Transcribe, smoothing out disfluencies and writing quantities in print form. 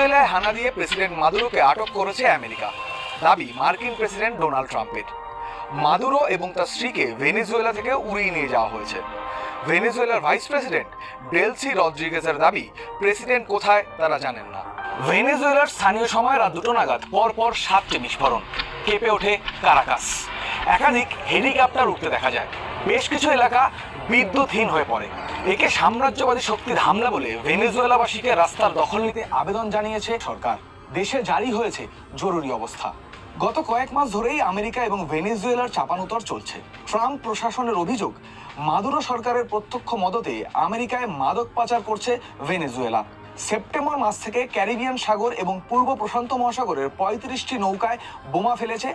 ভেনেজুয়েলায় হানা দিয়ে প্রেসিডেন্ট মাদুরোকে আটক করেছে আমেরিকা, দাবি মার্কিন প্রেসিডেন্ট ডোনাল্ড ট্রাম্পের। মাদুরো এবং তার স্ত্রীকে ভেনেজুয়েলা থেকে উড়িয়ে নিয়ে যাওয়া হয়েছে। ভেনেজুয়েলার ভাইস প্রেসিডেন্ট ডেলসি রদ্রিগেজের দাবি, প্রেসিডেন্ট কোথায় তারা জানেন না। ভেনেজুয়েলার স্থানীয় সময় রাত 2টো নাগাদ পরপর 7টি বিস্ফোরণ, কেঁপে ওঠে কারাকাস। একাধিক হেলিকপ্টার উঠতে দেখা যায়, বেশ কিছু এলাকা বিদ্যুৎহীন হয়ে পড়ে। একে সাম্রাজ্যবাদী শক্তির হামলা বলে ভেনেজুয়েলাবাসীকে রাস্তার দখল নিতে আবেদন জানিয়েছে সরকার। দেশে জারি হয়েছে জরুরি অবস্থা। গত কয়েক মাস ধরেই আমেরিকা এবং ভেনেজুয়েলার চাপানুতর চলছে। ট্রাম্প প্রশাসনের অভিযোগ, মাদুরো সরকারের প্রত্যক্ষ মদতে আমেরিকায় মাদক পাচার করছে ভেনেজুয়েলা। সেপ্টেম্বর মাস থেকে ক্যারিবিয়ান সাগর এবং পূর্ব প্রশান্ত মহাসাগরের 35টি নৌকায় বোমা ফেলেছে